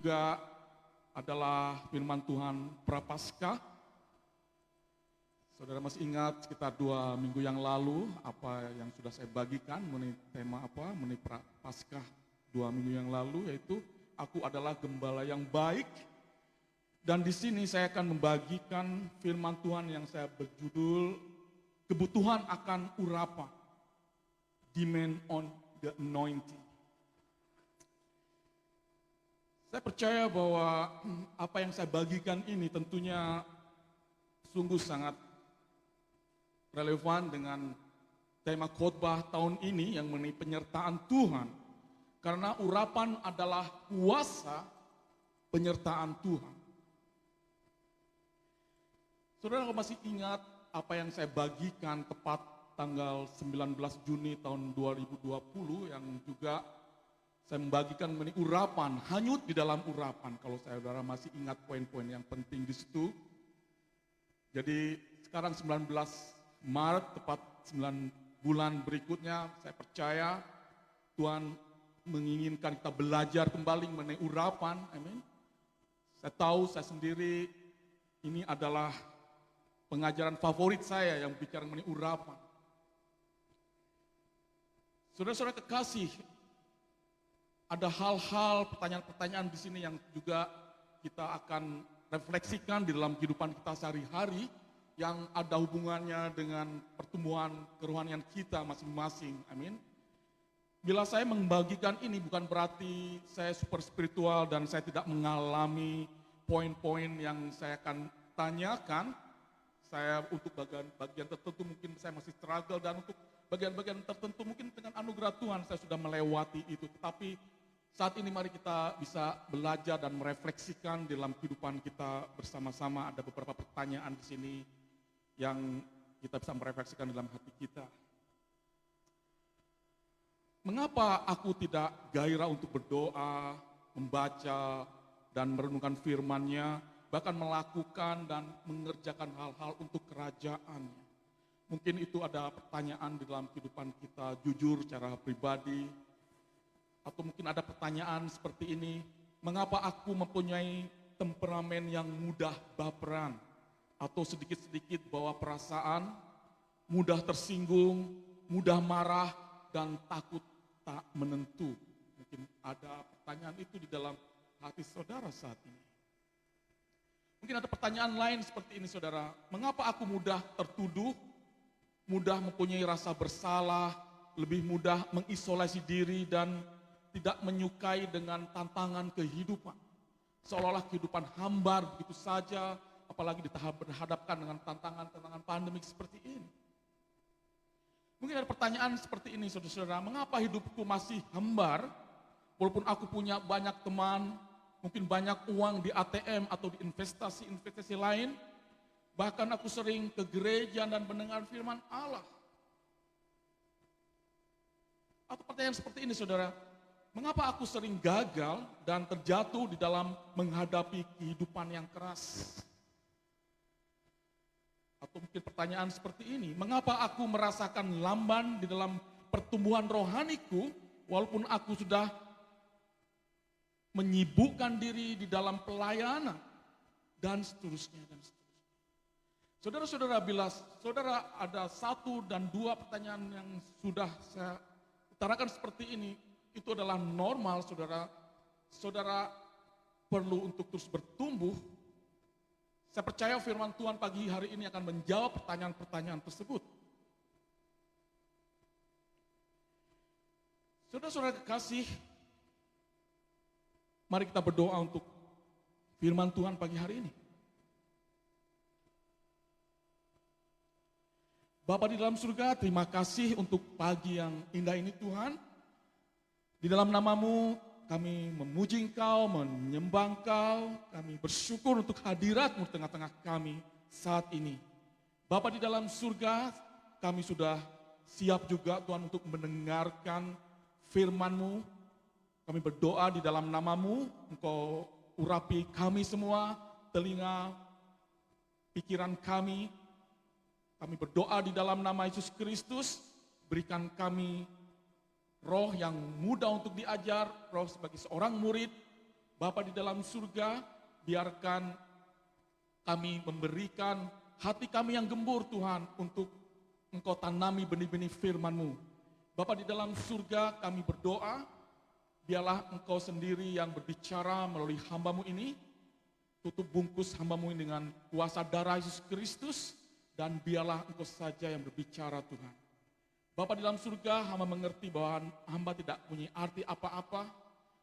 juga adalah firman Tuhan Prapaskah. Saudara masih ingat sekitar 2 minggu yang lalu apa yang sudah saya bagikan mengenai tema apa, mengenai Prapaskah 2 minggu yang lalu, yaitu aku adalah gembala yang baik. Dan di sini saya akan membagikan firman Tuhan yang saya berjudul kebutuhan akan urapan, demand on the anointing. Saya percaya bahwa apa yang saya bagikan ini tentunya sungguh sangat relevan dengan tema khotbah tahun ini yang mengenai penyertaan Tuhan. Karena urapan adalah kuasa penyertaan Tuhan. Saudara masih ingat apa yang saya bagikan tepat tanggal 19 Juni tahun 2020 yang juga saya membagikan mengenai urapan, hanyut di dalam urapan. Kalau saudara masih ingat poin-poin yang penting di situ. Jadi sekarang 19 Maret, tepat 9 bulan berikutnya, saya percaya Tuhan menginginkan kita belajar kembali mengenai urapan. Amin. Saya tahu, saya sendiri, ini adalah pengajaran favorit saya yang bicara mengenai urapan. Saudara-saudara kekasih, ada hal-hal, pertanyaan-pertanyaan di sini yang juga kita akan refleksikan di dalam kehidupan kita sehari-hari yang ada hubungannya dengan pertumbuhan kerohanian kita masing-masing. Amin. Bila saya membagikan ini bukan berarti saya super spiritual dan saya tidak mengalami poin-poin yang saya akan tanyakan. Saya untuk bagian tertentu mungkin saya masih struggle, dan untuk bagian-bagian tertentu mungkin dengan anugerah Tuhan saya sudah melewati itu. Tetapi saat ini mari kita bisa belajar dan merefleksikan dalam kehidupan kita bersama-sama. Ada beberapa pertanyaan di sini yang kita bisa merefleksikan dalam hati kita. Mengapa aku tidak gairah untuk berdoa, membaca, dan merenungkan firman-Nya, bahkan melakukan dan mengerjakan hal-hal untuk kerajaan? Mungkin itu ada pertanyaan di dalam kehidupan kita jujur secara pribadi. Atau mungkin ada pertanyaan seperti ini, mengapa aku mempunyai temperamen yang mudah baperan, atau sedikit-sedikit bawa perasaan, mudah tersinggung, mudah marah, dan takut tak menentu. Mungkin ada pertanyaan itu di dalam hati saudara saat ini. Mungkin ada pertanyaan lain seperti ini saudara, mengapa aku mudah tertuduh, mudah mempunyai rasa bersalah, lebih mudah mengisolasi diri dan tidak menyukai dengan tantangan kehidupan. Seolah-olah kehidupan hambar begitu saja, apalagi berhadapkan dengan tantangan-tantangan pandemik seperti ini. Mungkin ada pertanyaan seperti ini saudara-saudara, mengapa hidupku masih hambar, walaupun aku punya banyak teman, mungkin banyak uang di ATM atau di investasi-investasi lain, bahkan aku sering ke gereja dan mendengar firman Allah. Atau pertanyaan seperti ini saudara, mengapa aku sering gagal dan terjatuh di dalam menghadapi kehidupan yang keras? Atau mungkin pertanyaan seperti ini, mengapa aku merasakan lamban di dalam pertumbuhan rohaniku, walaupun aku sudah menyibukkan diri di dalam pelayanan, dan seterusnya, dan seterusnya. Saudara-saudara, bila saudara ada 1 dan 2 pertanyaan yang sudah saya utarakan seperti ini, itu adalah normal saudara. Saudara perlu untuk terus bertumbuh. Saya percaya firman Tuhan pagi hari ini akan menjawab pertanyaan-pertanyaan tersebut. Saudara-saudara kekasih, mari kita berdoa untuk firman Tuhan pagi hari ini. Bapa di dalam surga, terima kasih untuk pagi yang indah ini Tuhan. Di dalam nama-Mu kami memuji Engkau, menyembah Engkau, kami bersyukur untuk hadirat-Mu di tengah-tengah kami saat ini. Bapa di dalam surga, kami sudah siap juga Tuhan untuk mendengarkan firman-Mu. Kami berdoa di dalam nama-Mu, Engkau urapi kami semua, telinga, pikiran kami. Kami berdoa di dalam nama Yesus Kristus, berikan kami roh yang mudah untuk diajar, roh sebagai seorang murid, Bapa di dalam surga, biarkan kami memberikan hati kami yang gembur Tuhan untuk Engkau tanami benih-benih firman-Mu. Bapa di dalam surga, kami berdoa, biarlah Engkau sendiri yang berbicara melalui hamba-Mu ini, tutup bungkus hamba-Mu ini dengan kuasa darah Yesus Kristus, dan biarlah Engkau saja yang berbicara Tuhan. Bapa di dalam surga, hamba mengerti bahwa hamba tidak punya arti apa-apa,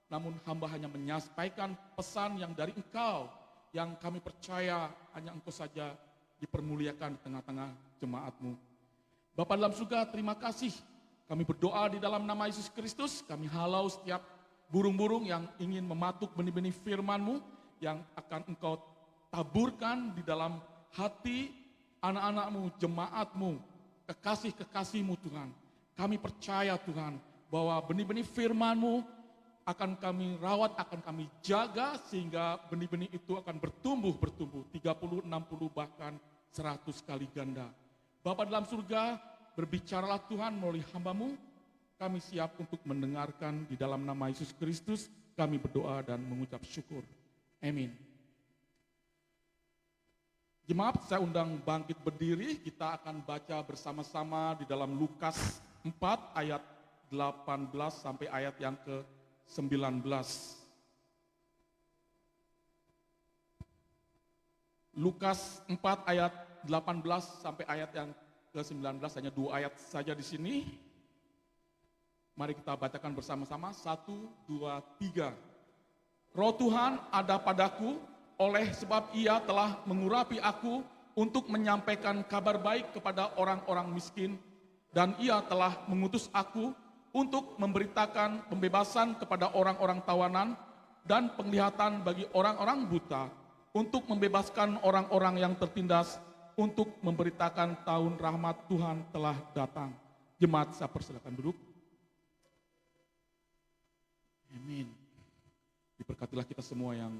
namun hamba hanya menyampaikan pesan yang dari Engkau, yang kami percaya hanya Engkau saja dipermuliakan di tengah-tengah jemaat-Mu. Bapa dalam surga, terima kasih. Kami berdoa di dalam nama Yesus Kristus, kami halau setiap burung-burung yang ingin mematuk benih-benih firman-Mu, yang akan Engkau taburkan di dalam hati anak-anak-Mu, jemaat-Mu, kekasih-kekasih-Mu Tuhan. Kami percaya Tuhan, bahwa benih-benih firman-Mu akan kami rawat, akan kami jaga, sehingga benih-benih itu akan bertumbuh, 30, 60, bahkan 100 kali ganda. Bapa dalam surga, berbicaralah Tuhan melalui hamba-Mu, kami siap untuk mendengarkan di dalam nama Yesus Kristus, kami berdoa dan mengucap syukur. Amin. Jemaat, saya undang bangkit berdiri, kita akan baca bersama-sama di dalam Lukas 4 ayat 18 sampai ayat yang ke-19. Lukas 4 ayat 18 sampai ayat yang ke-19, hanya 2 ayat saja di sini. Mari kita bacakan bersama-sama, 1, 2, 3. Roh Tuhan ada padaku, oleh sebab Ia telah mengurapi aku untuk menyampaikan kabar baik kepada orang-orang miskin, dan Ia telah mengutus aku untuk memberitakan pembebasan kepada orang-orang tawanan dan penglihatan bagi orang-orang buta, untuk membebaskan orang-orang yang tertindas, untuk memberitakan tahun rahmat Tuhan telah datang. Jemaat, saya persilakan duduk. Amin. Diberkatilah kita semua yang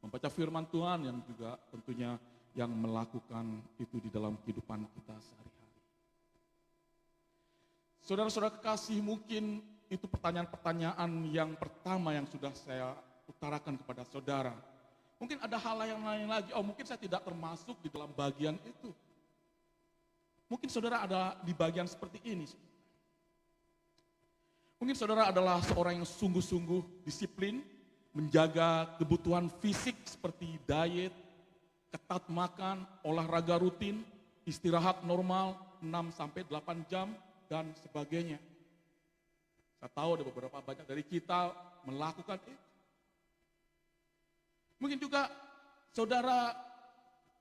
membaca firman Tuhan, yang juga tentunya yang melakukan itu di dalam kehidupan kita sehari-hari. Saudara-saudara kekasih, mungkin itu pertanyaan-pertanyaan yang pertama yang sudah saya utarakan kepada saudara. Mungkin ada hal yang lain lagi, mungkin saya tidak termasuk di dalam bagian itu. Mungkin saudara ada di bagian seperti ini. Mungkin saudara adalah seorang yang sungguh-sungguh disiplin, menjaga kebutuhan fisik seperti diet, ketat makan, olahraga rutin, istirahat normal 6-8 jam, dan sebagainya. Saya tahu ada beberapa banyak dari kita melakukan itu. Mungkin juga saudara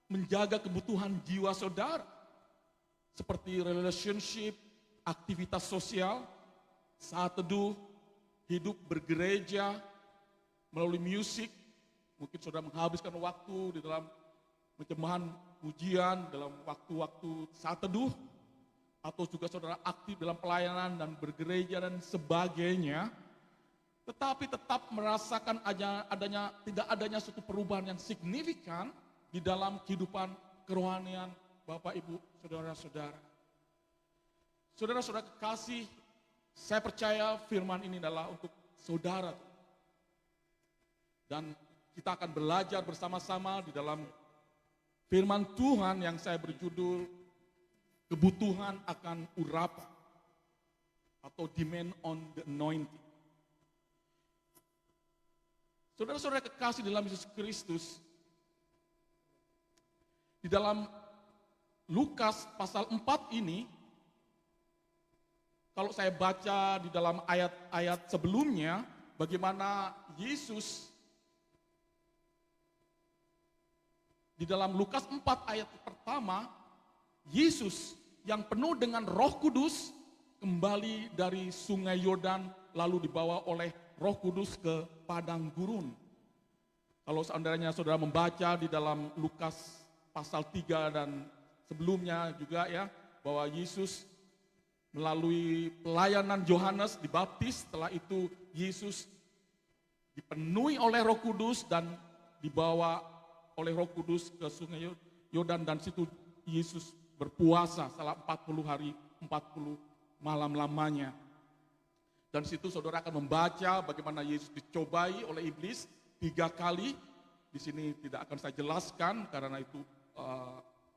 menjaga kebutuhan jiwa saudara, seperti relationship, aktivitas sosial, saat teduh, hidup bergereja, melalui musik. Mungkin saudara menghabiskan waktu di dalam penyembahan pujian, dalam waktu-waktu saat teduh, atau juga saudara aktif dalam pelayanan dan bergereja dan sebagainya, tetapi tetap merasakan tidak adanya suatu perubahan yang signifikan di dalam kehidupan kerohanian Bapak, Ibu, saudara-saudara. Saudara-saudara kekasih, saya percaya firman ini adalah untuk saudara. Dan kita akan belajar bersama-sama di dalam firman Tuhan yang saya berjudul kebutuhan akan urapan atau demand on the anointing. Saudara-saudara kekasih dalam Yesus Kristus, di dalam Lukas pasal 4 ini, kalau saya baca di dalam ayat-ayat sebelumnya, bagaimana Yesus di dalam Lukas 4 ayat pertama, Yesus yang penuh dengan Roh Kudus kembali dari Sungai Yordan, lalu dibawa oleh Roh Kudus ke padang gurun. Kalau seandainya saudara membaca di dalam Lukas pasal 3 dan sebelumnya juga ya, bahwa Yesus melalui pelayanan Yohanes dibaptis, setelah itu Yesus dipenuhi oleh Roh Kudus dan dibawa oleh Roh Kudus ke Sungai Yordan, dan situ Yesus berpuasa selama 40 hari 40 malam lamanya. Dan situ saudara akan membaca bagaimana Yesus dicobai oleh iblis 3 kali. Di sini tidak akan saya jelaskan karena itu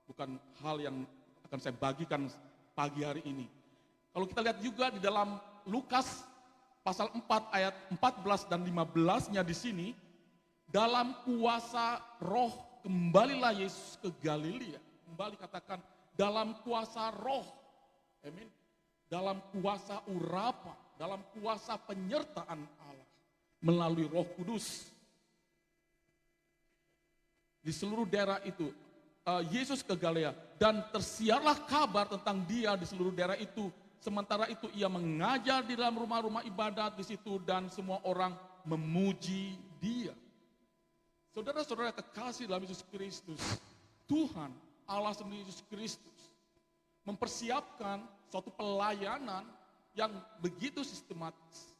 bukan hal yang akan saya bagikan pagi hari ini. Kalau kita lihat juga di dalam Lukas pasal 4 ayat 14 dan 15-nya di sini, dalam kuasa roh kembalilah Yesus ke Galilea. Kembali katakan, dalam kuasa roh. Amin. Dalam kuasa urapan, dalam kuasa penyertaan Allah melalui Roh Kudus. Di seluruh daerah itu, Yesus ke Galilea dan tersiarlah kabar tentang dia di seluruh daerah itu. Sementara itu ia mengajar di dalam rumah-rumah ibadat di situ dan semua orang memuji dia. Saudara-saudara kekasih dalam Yesus Kristus, Tuhan Allah sendiri Yesus Kristus mempersiapkan suatu pelayanan yang begitu sistematis.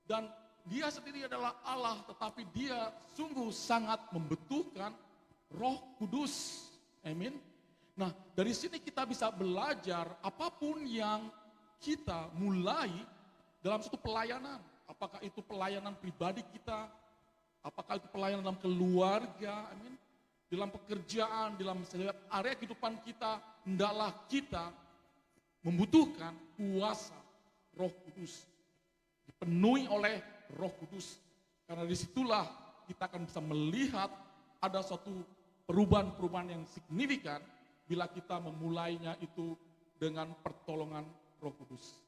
Dan dia sendiri adalah Allah, tetapi dia sungguh sangat membutuhkan Roh Kudus. Amin. Nah, dari sini kita bisa belajar apapun yang kita mulai dalam suatu pelayanan. Apakah itu pelayanan pribadi kita, apakah itu pelayanan dalam keluarga, amin. Dalam pekerjaan, dalam setiap area kehidupan kita, hendaklah kita membutuhkan kuasa Roh Kudus. Dipenuhi oleh Roh Kudus. Karena disitulah kita akan bisa melihat ada suatu perubahan-perubahan yang signifikan bila kita memulainya itu dengan pertolongan Roh Kudus.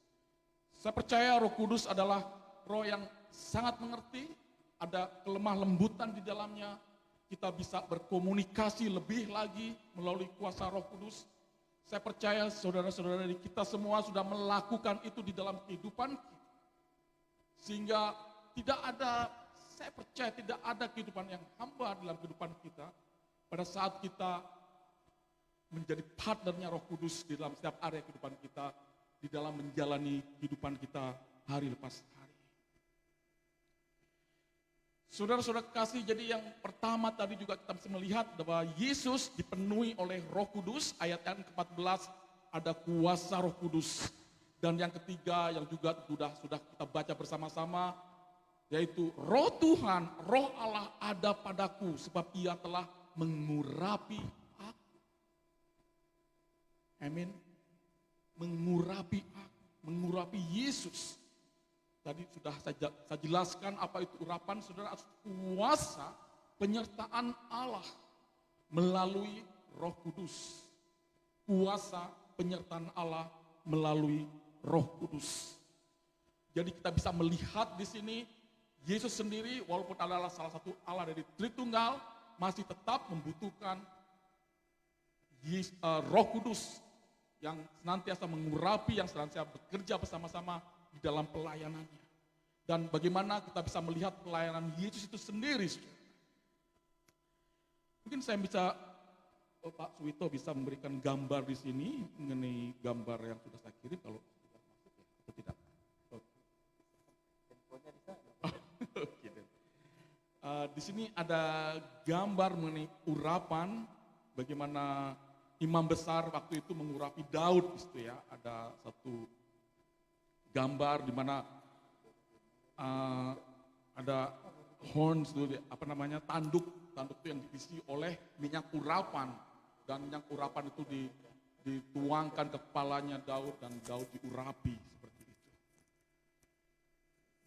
Saya percaya Roh Kudus adalah roh yang sangat mengerti, ada kelemah lembutan di dalamnya. Kita bisa berkomunikasi lebih lagi melalui kuasa Roh Kudus. Saya percaya saudara-saudara dari kita semua sudah melakukan itu di dalam kehidupan kita. Sehingga tidak ada, saya percaya tidak ada kehidupan yang hamba dalam kehidupan kita pada saat kita menjadi partnernya Roh Kudus di dalam setiap area kehidupan kita, di dalam menjalani kehidupan kita hari lepas hari. Saudara-saudara kasih, jadi yang pertama tadi juga kita bisa melihat bahwa Yesus dipenuhi oleh Roh Kudus, ayat yang ke-14 ada kuasa Roh Kudus. Dan yang ketiga yang juga sudah kita baca bersama-sama, yaitu Roh Tuhan, Roh Allah ada padaku sebab ia telah mengurapi aku. Amin. Mengurapi aku, mengurapi Yesus. Tadi sudah saya jelaskan apa itu urapan, saudara, kuasa penyertaan Allah melalui Roh Kudus. Kuasa penyertaan Allah melalui Roh Kudus. Jadi kita bisa melihat di sini Yesus sendiri walaupun adalah salah satu Allah dari Tritunggal masih tetap membutuhkan Roh Kudus yang senantiasa mengurapi, yang senantiasa bekerja bersama-sama di dalam pelayanannya. Dan bagaimana kita bisa melihat pelayanan Yesus itu sendiri. Mungkin saya bisa, Pak Suwito bisa memberikan gambar di sini mengenai gambar yang sudah saya kirim kalau sudah masuk ya, atau tidak. Di sini ada gambar mengenai urapan, bagaimana imam besar waktu itu mengurapi Daud, gitu ya. Ada satu gambar di mana ada horns, apa namanya, tanduk itu yang diisi oleh minyak urapan, dan minyak urapan itu dituangkan ke kepalanya Daud dan Daud diurapi seperti itu.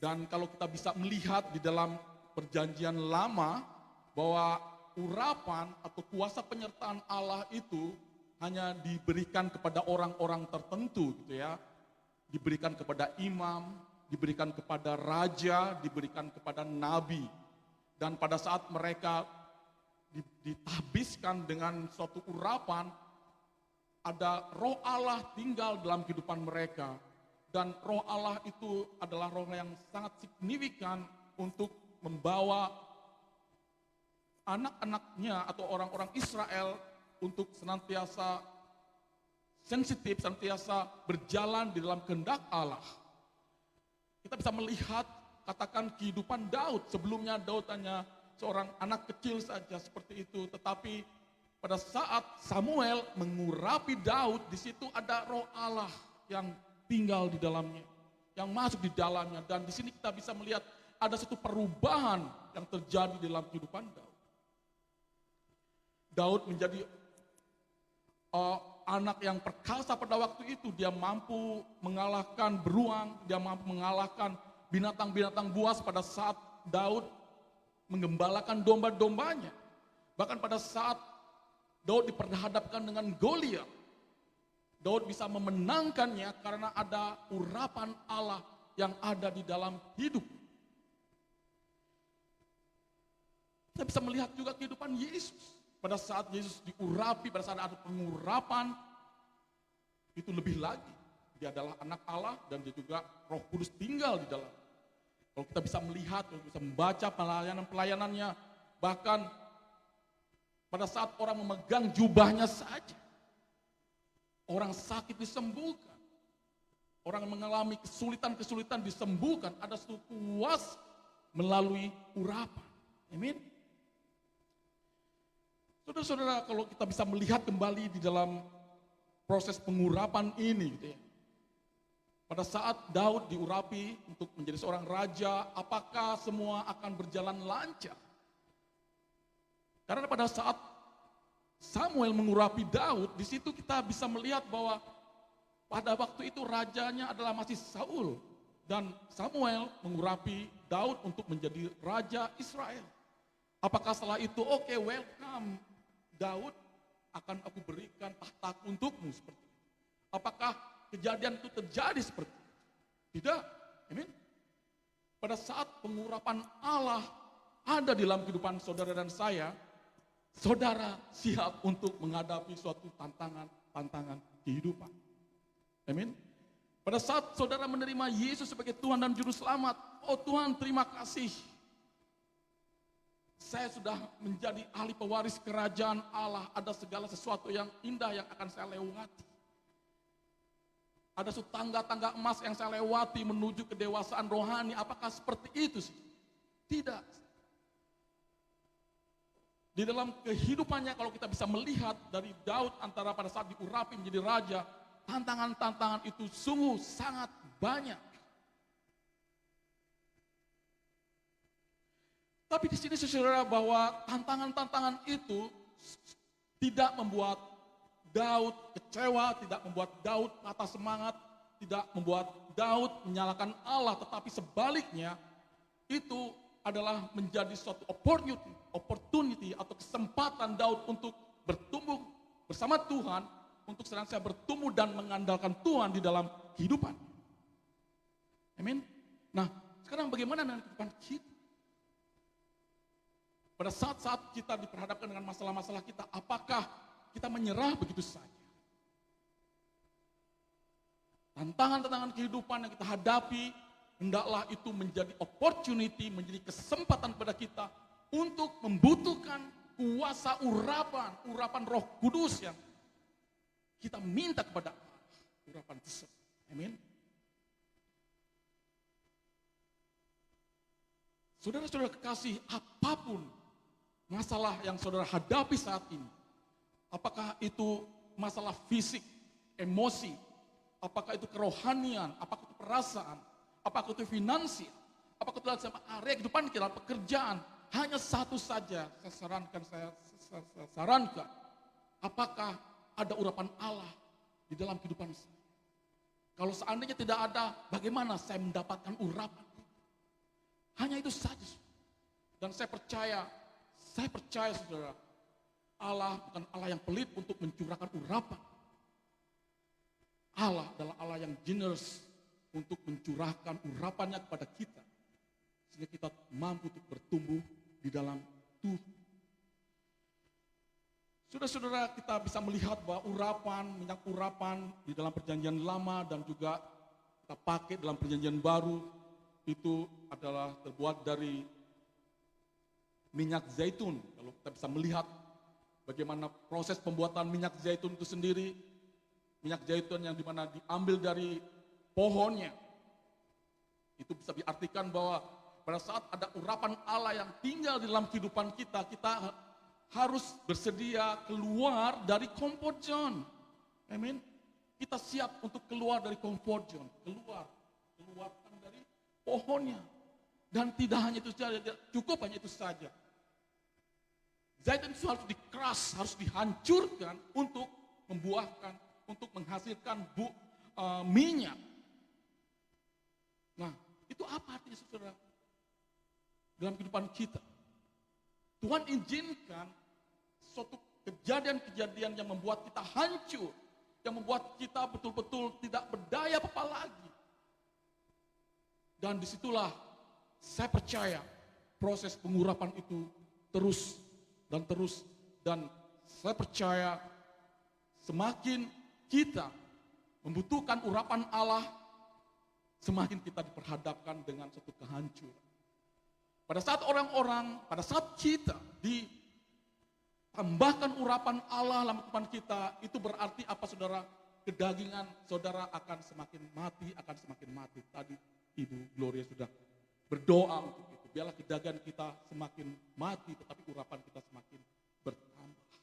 Dan kalau kita bisa melihat di dalam Perjanjian Lama bahwa urapan atau kuasa penyertaan Allah itu hanya diberikan kepada orang-orang tertentu, gitu ya. Diberikan kepada imam, diberikan kepada raja, diberikan kepada nabi. Dan pada saat mereka ditabiskan dengan suatu urapan, ada Roh Allah tinggal dalam kehidupan mereka. Dan Roh Allah itu adalah roh yang sangat signifikan untuk membawa anak-anaknya atau orang-orang Israel untuk senantiasa sensitif, senantiasa berjalan di dalam kehendak Allah. Kita bisa melihat, katakan kehidupan Daud. Sebelumnya Daud hanya seorang anak kecil saja seperti itu. Tetapi pada saat Samuel mengurapi Daud, di situ ada Roh Allah yang tinggal di dalamnya, yang masuk di dalamnya. Dan di sini kita bisa melihat ada satu perubahan yang terjadi dalam kehidupan Daud. Daud menjadi anak yang perkasa pada waktu itu. Dia mampu mengalahkan beruang, dia mampu mengalahkan binatang-binatang buas pada saat Daud menggembalakan domba-dombanya. Bahkan pada saat Daud diperhadapkan dengan Goliat, Daud bisa memenangkannya karena ada urapan Allah yang ada di dalam hidup. Kita bisa melihat juga kehidupan Yesus. Pada saat Yesus diurapi, pada saat ada pengurapan, itu lebih lagi. Dia adalah anak Allah dan dia juga Roh Kudus tinggal di dalam. Kalau kita bisa melihat, kalau bisa membaca pelayanan-pelayanannya, bahkan pada saat orang memegang jubahnya saja, orang sakit disembuhkan. Orang mengalami kesulitan-kesulitan disembuhkan. Ada suatu kuasa melalui urapan. Amin. Saudara-saudara, kalau kita bisa melihat kembali di dalam proses pengurapan ini, gitu ya. Pada saat Daud diurapi untuk menjadi seorang raja, apakah semua akan berjalan lancar? Karena pada saat Samuel mengurapi Daud, di situ kita bisa melihat bahwa pada waktu itu rajanya adalah masih Saul, dan Samuel mengurapi Daud untuk menjadi raja Israel. Apakah setelah itu, oke, welcome Daud, akan aku berikan tahtaku untukmu seperti itu. Apakah kejadian itu terjadi seperti itu? Tidak. Amin. Pada saat pengurapan Allah ada di dalam kehidupan saudara dan saya, saudara siap untuk menghadapi suatu tantangan kehidupan. Amin. Pada saat saudara menerima Yesus sebagai Tuhan dan Juru Selamat, oh Tuhan, terima kasih. Saya sudah menjadi ahli pewaris kerajaan Allah. Ada segala sesuatu yang indah yang akan saya lewati. Ada tangga-tangga emas yang saya lewati menuju kedewasaan rohani. Apakah seperti itu sih? Tidak. Di dalam kehidupannya kalau kita bisa melihat dari Daud antara pada saat diurapi menjadi raja, tantangan-tantangan itu sungguh sangat banyak. Tapi di sini saudara bahwa tantangan-tantangan itu tidak membuat Daud kecewa, tidak membuat Daud patah semangat, tidak membuat Daud menyalahkan Allah, tetapi sebaliknya itu adalah menjadi suatu opportunity atau kesempatan Daud untuk bertumbuh bersama Tuhan, untuk senantiasa bertumbuh dan mengandalkan Tuhan di dalam kehidupan. Amin. Nah, sekarang bagaimana dengan kehidupan kita? Pada saat-saat kita diperhadapkan dengan masalah-masalah kita, apakah kita menyerah begitu saja? Tantangan-tantangan kehidupan yang kita hadapi, hendaklah itu menjadi opportunity, menjadi kesempatan pada kita untuk membutuhkan kuasa urapan Roh Kudus yang kita minta kepada Allah, urapan tersebut. Amin. Saudara-saudara kekasih, apapun masalah yang saudara hadapi saat ini, apakah itu masalah fisik, emosi, apakah itu kerohanian, apakah itu perasaan, apakah itu finansial, apakah itu dalam area kehidupan kita, pekerjaan, hanya satu saja saya sarankan, apakah ada urapan Allah di dalam kehidupan saya? Kalau seandainya tidak ada, bagaimana saya mendapatkan urapan? Hanya itu saja. Dan saya percaya saudara, Allah bukan Allah yang pelit untuk mencurahkan urapan. Allah adalah Allah yang generous untuk mencurahkan urapannya kepada kita. Sehingga kita mampu untuk bertumbuh di dalam Tuhan. Saudara-saudara, kita bisa melihat bahwa minyak urapan di dalam perjanjian lama dan juga kita pakai dalam perjanjian baru itu adalah terbuat dari minyak zaitun. Kalau kita bisa melihat bagaimana proses pembuatan minyak zaitun itu sendiri, minyak zaitun yang dimana diambil dari pohonnya, itu bisa diartikan bahwa pada saat ada urapan Allah yang tinggal di dalam kehidupan kita, kita harus bersedia keluar dari comfort zone. Amin. Kita siap untuk keluar dari comfort zone, keluarkan dari pohonnya. Dan tidak hanya itu saja, tidak cukup hanya itu saja. Zaitun itu harus dikeras, harus dihancurkan untuk membuahkan, untuk menghasilkan minyak. Nah, itu apa artinya saudara? Dalam kehidupan kita. Tuhan izinkan suatu kejadian-kejadian yang membuat kita hancur, yang membuat kita betul-betul tidak berdaya apa lagi. Dan disitulah saya percaya proses pengurapan itu terus dan saya percaya semakin kita membutuhkan urapan Allah, semakin kita diperhadapkan dengan suatu kehancuran. Pada saat kita ditambahkan urapan Allah dalam kehidupan kita, itu berarti apa saudara? Kedagingan saudara akan semakin mati. Tadi Ibu Gloria sudah berdoa untuk itu. Biarlah kedagingan kita semakin mati, tetapi urapan kita semakin bertambah.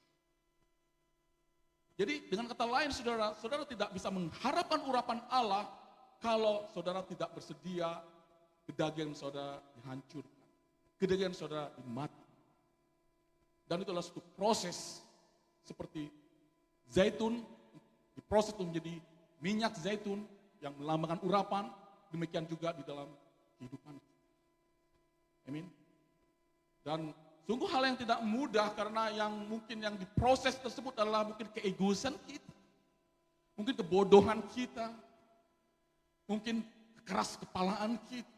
Jadi dengan kata lain saudara tidak bisa mengharapkan urapan Allah kalau saudara tidak bersedia kedagingan saudara dihancurkan. Kedagingan saudara dimati. Dan itulah suatu proses seperti zaitun, diproses menjadi minyak zaitun yang melambangkan urapan, demikian juga di dalam kehidupan. Amin. Dan sungguh hal yang tidak mudah karena yang diproses tersebut adalah mungkin keegoisan kita, mungkin kebodohan kita, mungkin keras kepalaan kita.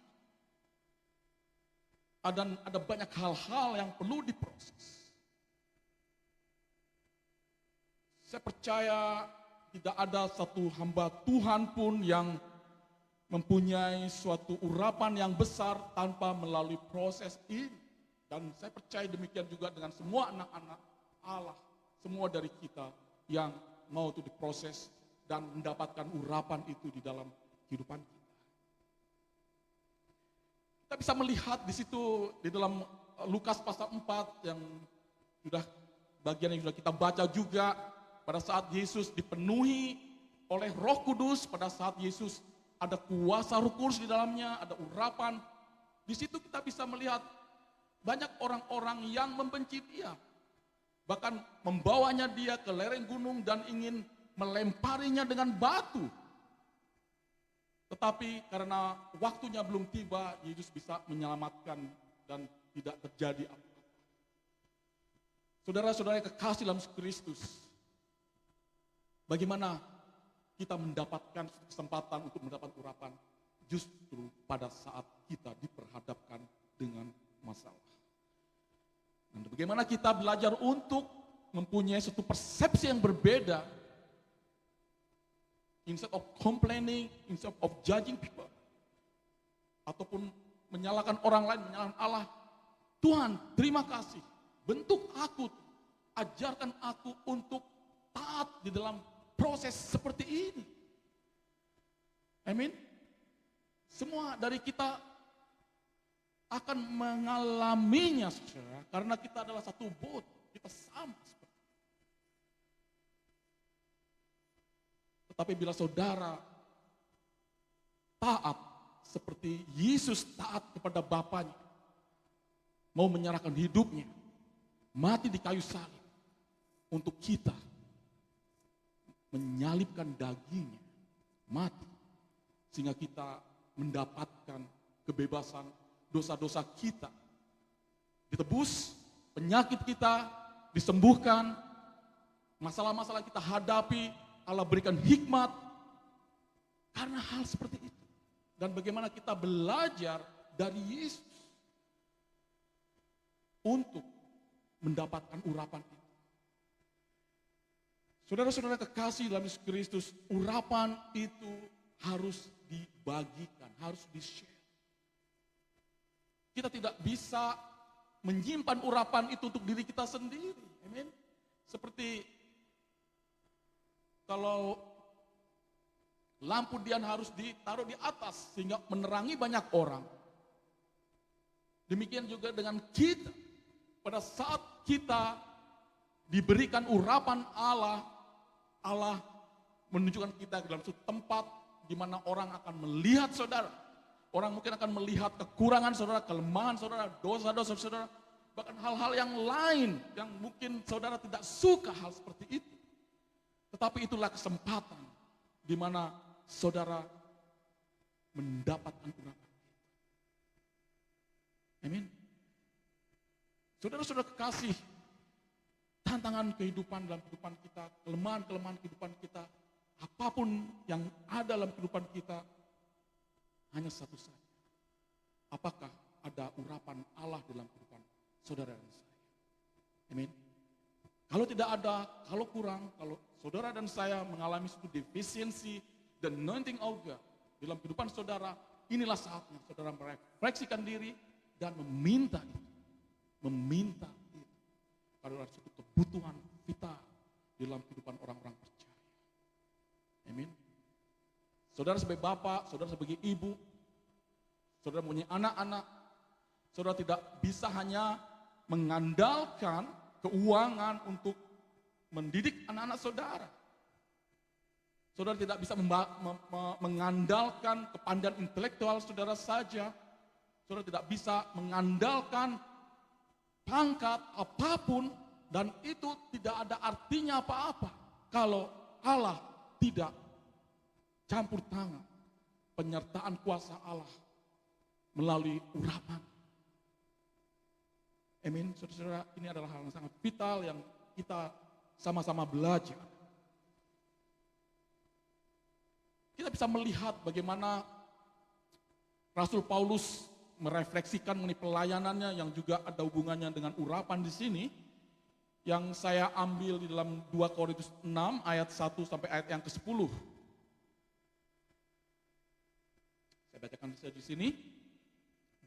Ada banyak hal-hal yang perlu diproses. Saya percaya tidak ada satu hamba Tuhan pun yang mempunyai suatu urapan yang besar tanpa melalui proses ini. Dan saya percaya demikian juga dengan semua anak-anak Allah, semua dari kita yang mau itu diproses dan mendapatkan urapan itu di dalam kehidupan kita. Kita bisa melihat di situ di dalam Lukas pasal 4 yang sudah bagian yang sudah kita baca juga, pada saat Yesus dipenuhi oleh Roh Kudus, pada saat Yesus ada kuasa Roh Kudus di dalamnya, ada urapan. Di situ kita bisa melihat banyak orang-orang yang membenci dia. Bahkan membawanya dia ke lereng gunung dan ingin melemparinya dengan batu. Tetapi karena waktunya belum tiba, Yesus bisa menyelamatkan dan tidak terjadi apa-apa. Saudara-saudara yang kekasih dalam Kristus, bagaimana kita mendapatkan kesempatan untuk mendapat urapan? Justru pada saat kita diperhadapkan dengan masalah. Dan bagaimana kita belajar untuk mempunyai satu persepsi yang berbeda, instead of complaining, instead of judging people, ataupun menyalahkan orang lain, menyalahkan Allah. Tuhan, terima kasih, bentuk aku, ajarkan aku untuk taat di dalam proses seperti ini. Amin. Semua dari kita akan mengalaminya, saudara, karena kita adalah satu boat, kita sama seperti. Tetapi bila saudara taat seperti Yesus taat kepada Bapaknya, mau menyerahkan hidupnya, mati di kayu salib untuk kita, menyalibkan dagingnya, mati, sehingga kita mendapatkan kebebasan dosa-dosa kita, ditebus, penyakit kita disembuhkan, masalah-masalah kita hadapi, Allah berikan hikmat karena hal seperti itu. Dan bagaimana kita belajar dari Yesus untuk mendapatkan urapan itu. Saudara-saudara kekasih dalam Yesus Kristus, urapan itu harus dibagikan, harus di-share. Kita tidak bisa menyimpan urapan itu untuk diri kita sendiri. Amin. Seperti kalau lampu dian harus ditaruh di atas sehingga menerangi banyak orang. Demikian juga dengan kita. Pada saat kita diberikan urapan Allah, Allah menunjukkan kita ke dalam suatu tempat di mana orang akan melihat saudara. Orang mungkin akan melihat kekurangan saudara, kelemahan saudara, dosa-dosa saudara, bahkan hal-hal yang lain yang mungkin saudara tidak suka hal seperti itu. Tetapi itulah kesempatan di mana saudara mendapatkan urapan. Amin. Saudara-saudara kekasih, tantangan kehidupan dalam kehidupan kita, kelemahan-kelemahan kehidupan kita, apapun yang ada dalam kehidupan kita, hanya satu saja. Apakah ada urapan Allah dalam kehidupan saudara dan saya? Amin. Kalau tidak ada, kalau kurang, kalau saudara dan saya mengalami suatu defisiensi, the anointing of God dalam kehidupan saudara, inilah saatnya saudara merefleksikan diri dan meminta itu. Meminta itu. Karena ada suatu kebutuhan kita dalam kehidupan orang-orang percaya. Amin. Saudara sebagai bapak, saudara sebagai ibu, saudara punya anak-anak, saudara tidak bisa hanya mengandalkan keuangan untuk mendidik anak-anak saudara. Saudara tidak bisa mengandalkan kepandaian intelektual saudara saja. Saudara tidak bisa mengandalkan pangkat apapun, dan itu tidak ada artinya apa-apa kalau Allah tidak campur tangan, penyertaan kuasa Allah melalui urapan. Amin. Saudara-saudara, ini adalah hal yang sangat vital yang kita sama-sama belajar. Kita bisa melihat bagaimana Rasul Paulus merefleksikan mengenai pelayanannya yang juga ada hubungannya dengan urapan di sini. Yang saya ambil di dalam 2 Korintus 6 ayat 1 sampai ayat yang ke-10. Saya bacakan saja di sini.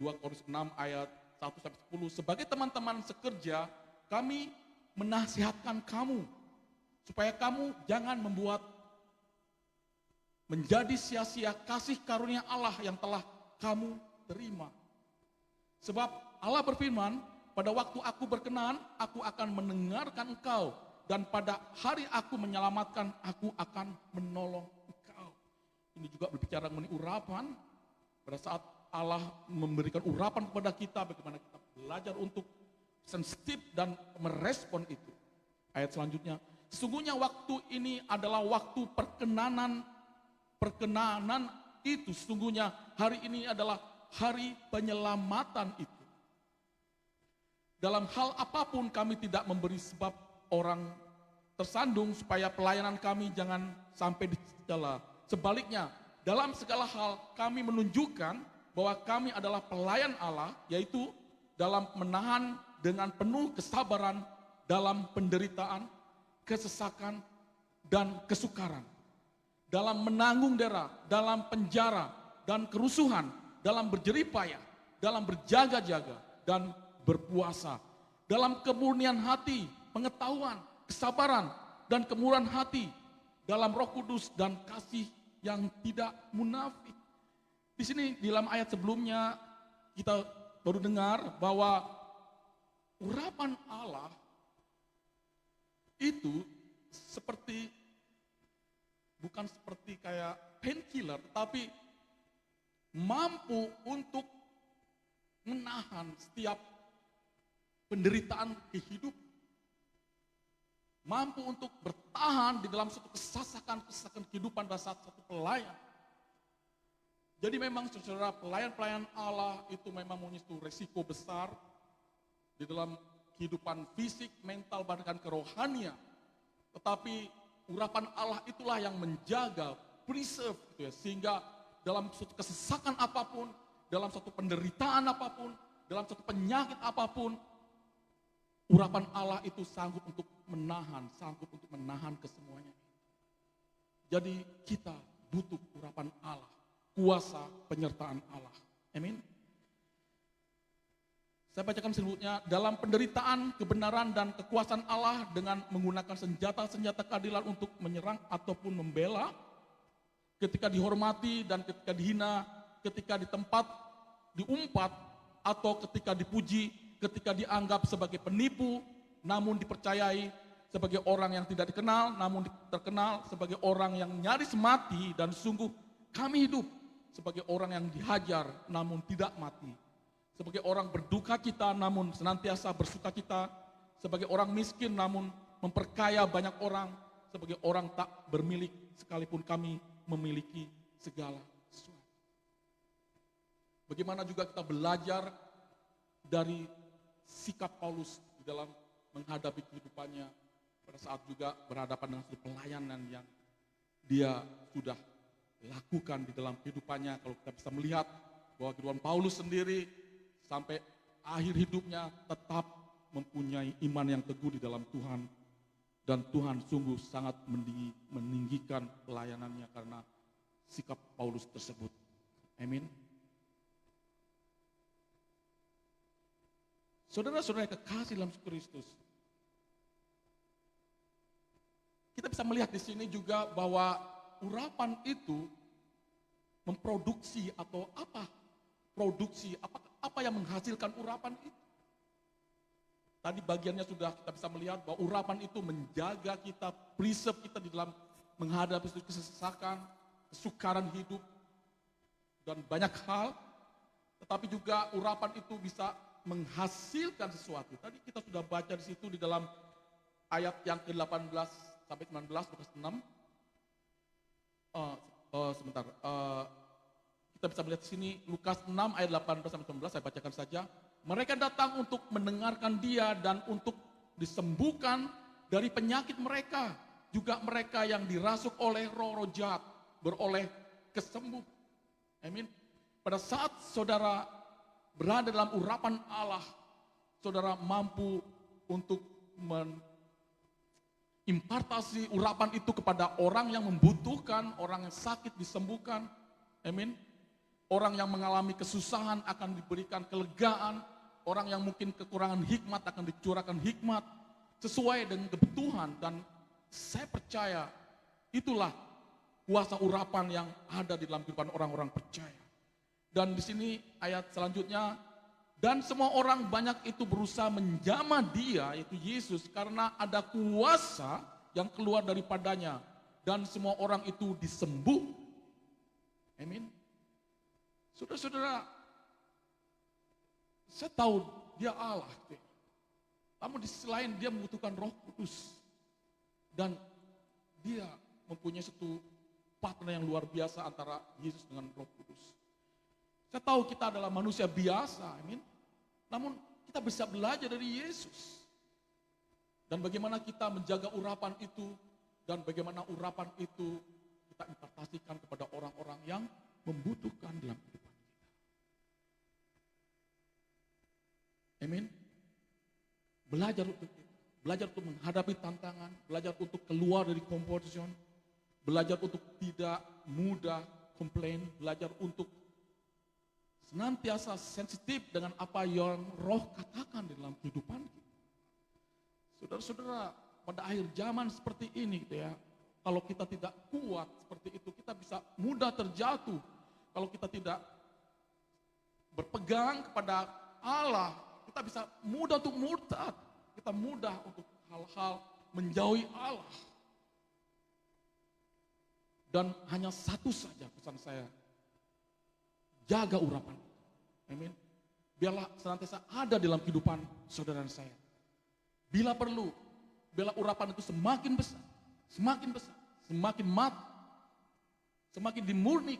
2 Korintus 6 ayat 1 sampai 10. Sebagai teman-teman sekerja, kami menasihatkan kamu supaya kamu jangan membuat menjadi sia-sia kasih karunia Allah yang telah kamu terima. Sebab Allah berfirman, pada waktu aku berkenan, aku akan mendengarkan engkau, dan pada hari aku menyelamatkan, aku akan menolong engkau. Ini juga berbicara mengenai urapan. Pada saat Allah memberikan urapan kepada kita, bagaimana kita belajar untuk sensitif dan merespon itu. Ayat selanjutnya, sesungguhnya waktu ini adalah waktu perkenanan itu. Sesungguhnya hari ini adalah hari penyelamatan itu. Dalam hal apapun kami tidak memberi sebab orang tersandung supaya pelayanan kami jangan sampai dicela. Sebaliknya, dalam segala hal kami menunjukkan bahwa kami adalah pelayan Allah, yaitu dalam menahan dengan penuh kesabaran dalam penderitaan, kesesakan, dan kesukaran. Dalam menanggung dera, dalam penjara, dan kerusuhan, dalam berjeripayah, dalam berjaga-jaga, dan berpuasa. Dalam kemurnian hati, pengetahuan, kesabaran, dan kemurahan hati, dalam Roh Kudus dan kasih yang tidak munafik. Di sini di dalam ayat sebelumnya kita baru dengar bahwa urapan Allah itu bukan seperti kayak painkiller, tapi mampu untuk menahan setiap penderitaan kehidupan. Mampu untuk bertahan di dalam suatu kesasakan kehidupan pada saat satu pelayan. Jadi memang saudara, pelayan-pelayan Allah itu memang mempunyai resiko besar di dalam kehidupan fisik, mental, bahkan kerohanian. Tetapi urapan Allah itulah yang menjaga, preserve gitu ya, sehingga dalam suatu kesesakan apapun, dalam suatu penderitaan apapun, dalam suatu penyakit apapun, urapan Allah itu sanggup untuk menahan kesemuanya. Jadi kita butuh urapan Allah, kuasa penyertaan Allah. Amin. Saya bacakan selanjutnya, dalam penderitaan, kebenaran dan kekuasaan Allah dengan menggunakan senjata-senjata keadilan untuk menyerang ataupun membela, ketika dihormati dan ketika dihina, ketika di tempat diumpat atau ketika dipuji, ketika dianggap sebagai penipu, namun dipercayai, sebagai orang yang tidak dikenal, namun terkenal, sebagai orang yang nyaris mati, dan sungguh kami hidup sebagai orang yang dihajar namun tidak mati, sebagai orang berduka cita namun senantiasa bersuka cita, sebagai orang miskin namun memperkaya banyak orang, sebagai orang tak bermilik sekalipun kami memiliki segala sesuatu. Bagaimana juga kita belajar dari sikap Paulus di dalam menghadapi kehidupannya pada saat juga berhadapan dengan pelayanan yang dia sudah lakukan di dalam kehidupannya. Kalau kita bisa melihat bahwa kehidupan Paulus sendiri sampai akhir hidupnya tetap mempunyai iman yang teguh di dalam Tuhan. Dan Tuhan sungguh sangat meninggikan pelayanannya karena sikap Paulus tersebut. Amin. Saudara-saudara yang kekasih dalam Kristus, kita bisa melihat di sini juga bahwa urapan itu memproduksi atau apa? Produksi, apa yang menghasilkan urapan itu? Tadi bagiannya sudah kita bisa melihat bahwa urapan itu menjaga kita, preserve kita di dalam menghadapi kesesakan, kesukaran hidup, dan banyak hal. Tetapi juga urapan itu bisa menghasilkan sesuatu. Tadi kita sudah baca di situ di dalam ayat yang ke-18 sampai 19, Lukas 6. Kita bisa melihat di sini Lukas 6 ayat 18 sampai 19, saya bacakan saja. Mereka datang untuk mendengarkan dia dan untuk disembuhkan dari penyakit mereka. Juga mereka yang dirasuk oleh roh-roh jahat beroleh kesembuh. Amin. Pada saat saudara berada dalam urapan Allah, saudara mampu untuk impartasi urapan itu kepada orang yang membutuhkan, orang yang sakit disembuhkan. Amin. Orang yang mengalami kesusahan akan diberikan kelegaan. Orang yang mungkin kekurangan hikmat akan dicurahkan hikmat sesuai dengan kebutuhan. Dan saya percaya itulah kuasa urapan yang ada di dalam kehidupan orang-orang percaya. Dan di sini ayat selanjutnya, dan semua orang banyak itu berusaha menjamah dia, yaitu Yesus, karena ada kuasa yang keluar daripadanya. Dan semua orang itu disembuh. Amin. Saudara-saudara, saya tahu dia Allah. Namun di sisi lain dia membutuhkan Roh Kudus. Dan dia mempunyai satu partner yang luar biasa antara Yesus dengan Roh Kudus. Saya tahu kita adalah manusia biasa, amin. Namun kita bisa belajar dari Yesus. Dan bagaimana kita menjaga urapan itu, dan bagaimana urapan itu kita impartasikan kepada orang-orang yang membutuhkan dalam kehidupan kita. Amin. Belajar untuk menghadapi tantangan, belajar untuk keluar dari comfort zone, belajar untuk tidak mudah komplain, belajar untuk senantiasa sensitif dengan apa yang Roh katakan di dalam kehidupan kita. Saudara-saudara, pada akhir zaman seperti ini gitu ya, kalau kita tidak kuat seperti itu, kita bisa mudah terjatuh. Kalau kita tidak berpegang kepada Allah, kita bisa mudah untuk murtad. Kita mudah untuk hal-hal menjauhi Allah. Dan hanya satu saja pesan saya, jaga urapan. Amin. Biarlah senantiasa ada dalam kehidupan saudara dan saya. Bila perlu, bila urapan itu semakin besar, semakin matang, semakin dimurni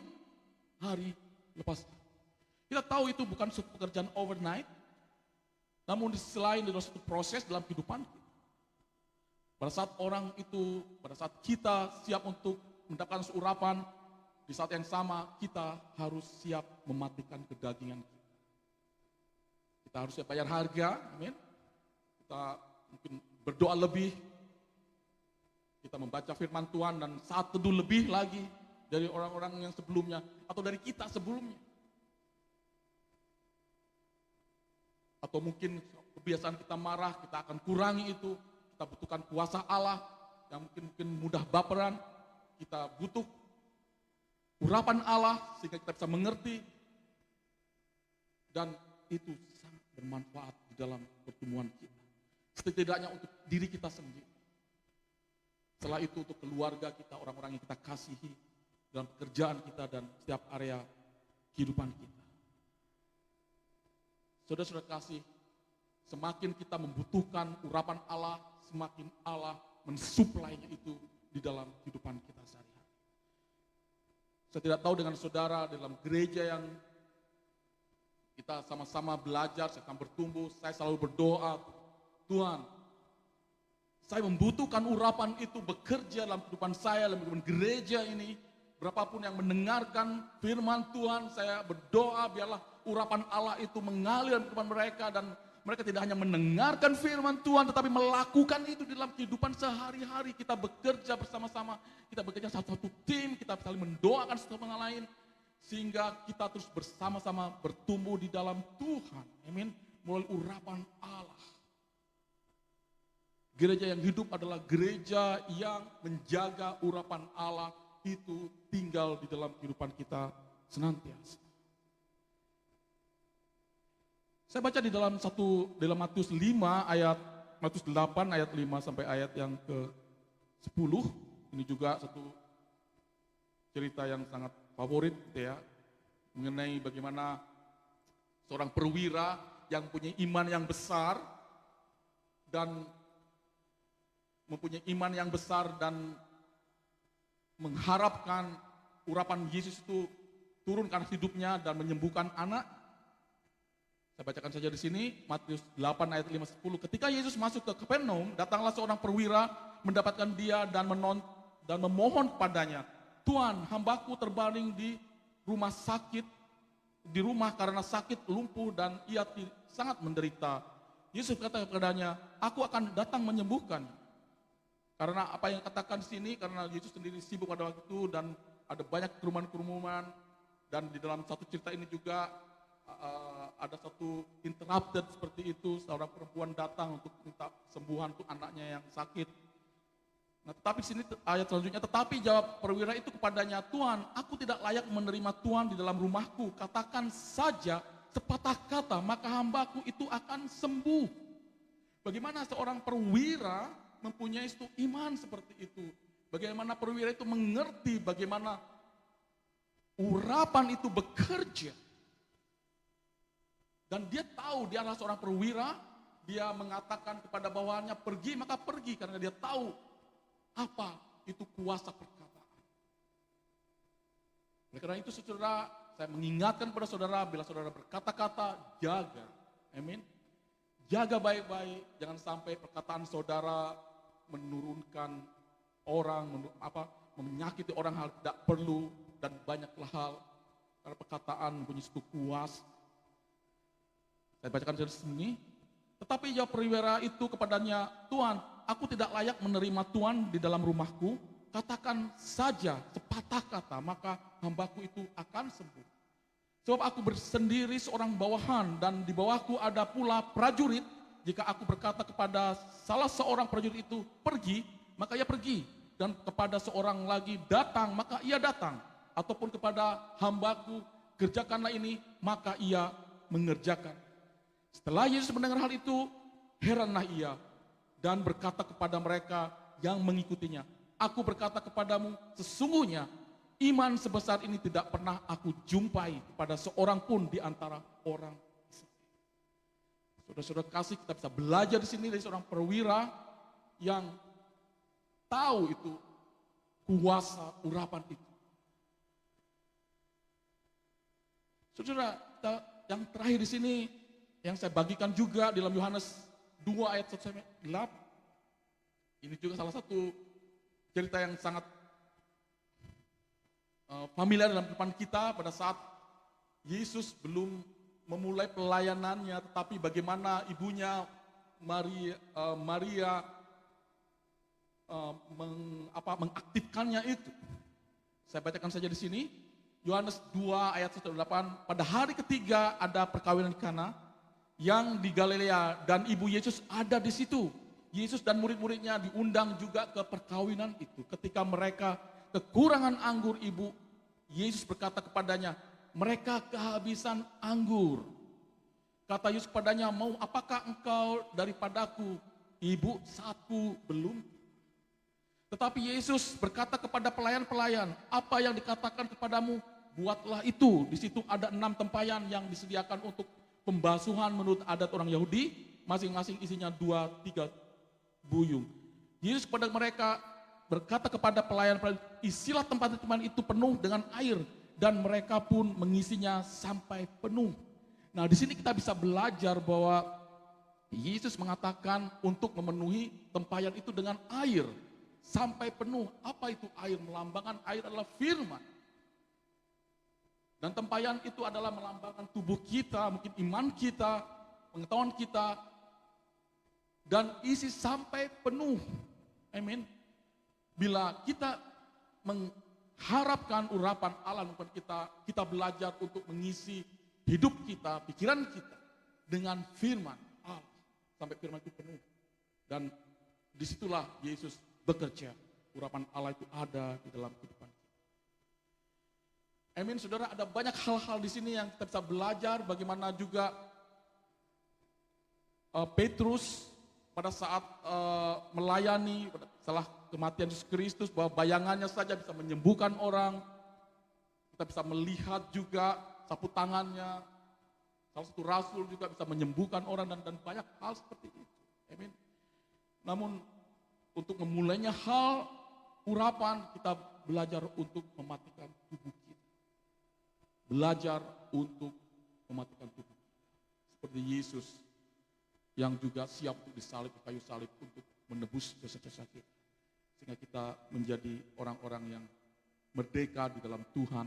hari lepas hari. Kita tahu itu bukan suatu pekerjaan overnight, namun di sisi lain adalah suatu proses dalam kehidupan kita. Pada saat kita siap untuk mendapatkan urapan, di saat yang sama kita harus siap mematikan kedagingan kita. Kita harus siap bayar harga, amin. Kita mungkin berdoa lebih, kita membaca firman Tuhan dan saat teduh lebih lagi dari orang-orang yang sebelumnya atau dari kita sebelumnya. Atau mungkin kebiasaan kita marah, kita akan kurangi itu. Kita butuhkan kuasa Allah yang mungkin mudah baperan. Kita butuh urapan Allah sehingga kita bisa mengerti. Dan itu sangat bermanfaat di dalam pertemuan kita. Setidaknya untuk diri kita sendiri. Setelah itu untuk keluarga kita, orang-orang yang kita kasihi, dalam pekerjaan kita dan setiap area kehidupan kita. Saudara-saudara kasih, semakin kita membutuhkan urapan Allah, semakin Allah mensuplainya itu di dalam kehidupan kita sehari-hari. Saya tidak tahu dengan saudara dalam gereja yang kita sama-sama belajar, saya akan bertumbuh, saya selalu berdoa, Tuhan, saya membutuhkan urapan itu bekerja dalam kehidupan saya, dalam kehidupan gereja ini. Berapapun yang mendengarkan firman Tuhan, saya berdoa biarlah urapan Allah itu mengalir dalam kehidupan mereka. Dan mereka tidak hanya mendengarkan firman Tuhan, tetapi melakukan itu dalam kehidupan sehari-hari. Kita bekerja bersama-sama, kita bekerja satu-satu tim, kita saling mendoakan satu sama lain. Sehingga kita terus bersama-sama bertumbuh di dalam Tuhan. Amin. Melalui urapan Allah. Gereja yang hidup adalah gereja yang menjaga urapan Allah itu tinggal di dalam kehidupan kita senantiasa. Saya baca di dalam Matius 5 ayat Matius 8 ayat 5 sampai ayat yang ke-10. Ini juga satu cerita yang sangat favorit gitu ya, mengenai bagaimana seorang perwira yang punya iman yang besar dan mempunyai iman yang besar dan mengharapkan urapan Yesus itu turun karena hidupnya dan menyembuhkan anak. Saya bacakan saja di sini, Matius 8 ayat 5-10. Ketika Yesus masuk ke Kapernaum, datanglah seorang perwira mendapatkan dia dan memohon kepadanya, Tuhan, hambaku terbaring di rumah sakit, di rumah karena sakit lumpuh dan ia sangat menderita. Yesus kata kepadanya, aku akan datang menyembuhkan. Karena apa yang katakan di sini, karena Yesus sendiri sibuk pada waktu itu dan ada banyak kerumunan-kerumunan. Dan di dalam satu cerita ini juga ada satu interrupted seperti itu, seorang perempuan datang untuk minta sembuhan untuk anaknya yang sakit. Nah, tetapi di sini ayat selanjutnya, tetapi jawab perwira itu kepadanya, Tuhan, aku tidak layak menerima Tuhan di dalam rumahku. Katakan saja sepatah kata, maka hambaku itu akan sembuh. Bagaimana seorang perwira mempunyai itu iman seperti itu? Bagaimana perwira itu mengerti bagaimana urapan itu bekerja? Dan dia tahu dia adalah seorang perwira, dia mengatakan kepada bawahannya pergi, maka pergi karena dia tahu apa itu kuasa perkataan. Oleh karena itu saudara, saya mengingatkan kepada saudara, bila saudara berkata-kata, jaga. Amin. Jaga baik-baik, jangan sampai perkataan saudara menurunkan orang, menyakiti orang hal tidak perlu dan banyaklah hal. Karena perkataan mempunyai satu kuasa. Saya bacakan dari sini. Tetapi jawab perwira itu kepadanya, Tuhan, aku tidak layak menerima Tuhan di dalam rumahku. Katakan saja sepatah kata, maka hambaku itu akan sembuh. Sebab aku bersendiri seorang bawahan dan di bawahku ada pula prajurit. Jika aku berkata kepada salah seorang prajurit itu pergi, maka ia pergi. Dan kepada seorang lagi datang, maka ia datang. Ataupun kepada hambaku, kerjakanlah ini, maka ia mengerjakan. Setelah Yesus mendengar hal itu, heranlah ia dan berkata kepada mereka yang mengikutinya, aku berkata kepadamu, sesungguhnya iman sebesar ini tidak pernah aku jumpai kepada seorang pun di antara orang. Saudara-saudara kasih, kita bisa belajar di sini dari seorang perwira yang tahu itu kuasa urapan itu. Saudara, yang terakhir di sini yang saya bagikan juga dalam Yohanes 2 ayat 1-8. Ini juga salah satu cerita yang sangat familiar dalam kehidupan kita pada saat Yesus belum memulai pelayanannya, tetapi bagaimana ibunya Maria mengaktifkannya itu. Saya bacakan saja di sini. Yohanes 2 ayat 1-8. Pada hari ketiga ada perkawinan di Kana yang di Galilea dan ibu Yesus ada di situ. Yesus dan murid-muridnya diundang juga ke perkawinan itu. Ketika mereka kekurangan anggur, ibu Yesus berkata kepadanya, mereka kehabisan anggur. Kata Yesus kepadanya, mau apakah engkau daripadaku? Ibu, saatku belum. Tetapi Yesus berkata kepada pelayan-pelayan, apa yang dikatakan kepadamu, buatlah itu. Di situ ada 6 tempayan yang disediakan untuk pembasuhan menurut adat orang Yahudi, masing-masing isinya 2-3 buyung. Yesus kepada mereka berkata kepada pelayan-pelayan, isilah tempat-tempat itu penuh dengan air, dan mereka pun mengisinya sampai penuh. Nah, di sini kita bisa belajar bahwa Yesus mengatakan untuk memenuhi tempayan itu dengan air sampai penuh. Apa itu air? Melambangkan air adalah firman. Dan tempayan itu adalah melambangkan tubuh kita, mungkin iman kita, pengetahuan kita, dan isi sampai penuh. Amin. Bila kita mengharapkan urapan Allah, bukan kita belajar untuk mengisi hidup kita, pikiran kita dengan firman Allah sampai firman itu penuh. Dan disitulah Yesus bekerja. Urapan Allah itu ada di dalam kehidupan kita. Amin, saudara, ada banyak hal-hal di sini yang kita bisa belajar. Bagaimana juga Petrus pada saat melayani setelah kematian Yesus Kristus, bahwa bayangannya saja bisa menyembuhkan orang. Kita bisa melihat juga sapu tangannya, salah satu rasul juga bisa menyembuhkan orang, dan banyak hal seperti itu. Amin. Namun untuk memulainya hal urapan, kita belajar untuk mematikan tubuh kita. Belajar untuk mematikan tubuh kita. Seperti Yesus yang juga siap untuk disalib di kayu salib untuk menebus dosa-dosa kita. Sehingga kita menjadi orang-orang yang merdeka di dalam Tuhan.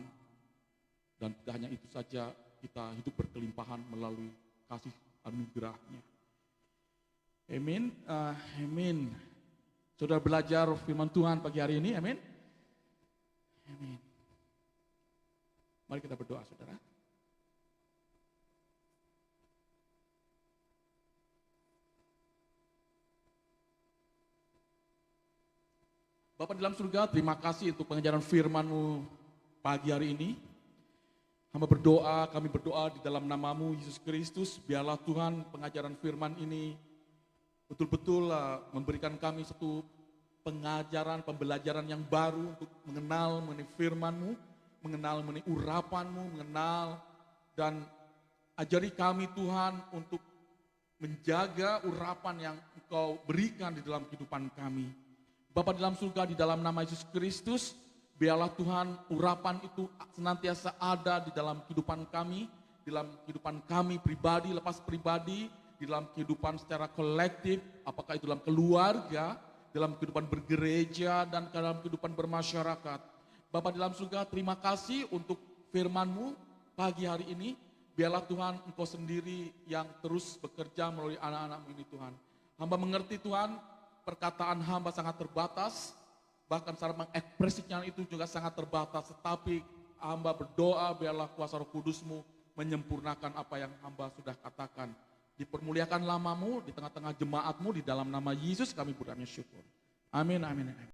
Dan tidak hanya itu saja, kita hidup berkelimpahan melalui kasih anugerah-Nya. Amin. Amin. Saudara belajar firman Tuhan pagi hari ini, amin. Amin. Mari kita berdoa, saudara. Bapa di dalam surga, terima kasih untuk pengajaran firman-Mu pagi hari ini. Kami berdoa di dalam nama-Mu Yesus Kristus, biarlah Tuhan pengajaran firman ini betul-betul memberikan kami satu pengajaran, pembelajaran yang baru untuk mengenal mengenai firman-Mu, mengenal mengenai urapan-Mu, mengenal dan ajari kami Tuhan untuk menjaga urapan yang Engkau berikan di dalam kehidupan kami. Bapa di dalam surga, di dalam nama Yesus Kristus, biarlah Tuhan urapan itu senantiasa ada di dalam kehidupan kami, di dalam kehidupan kami pribadi, lepas pribadi, di dalam kehidupan secara kolektif, apakah itu dalam keluarga, dalam kehidupan bergereja, dan dalam kehidupan bermasyarakat. Bapa di dalam surga, terima kasih untuk firman-Mu pagi hari ini. Biarlah Tuhan Engkau sendiri yang terus bekerja melalui anak-anak-Mu ini Tuhan. Hamba mengerti Tuhan, perkataan hamba sangat terbatas, bahkan cara mengekspresikan itu juga sangat terbatas. Tetapi hamba berdoa biarlah kuasa Roh Kudus-Mu menyempurnakan apa yang hamba sudah katakan. Dipermuliakan nama-Mu di tengah-tengah jemaat-Mu, di dalam nama Yesus kami berdoa syukur. Amin, amin, amin.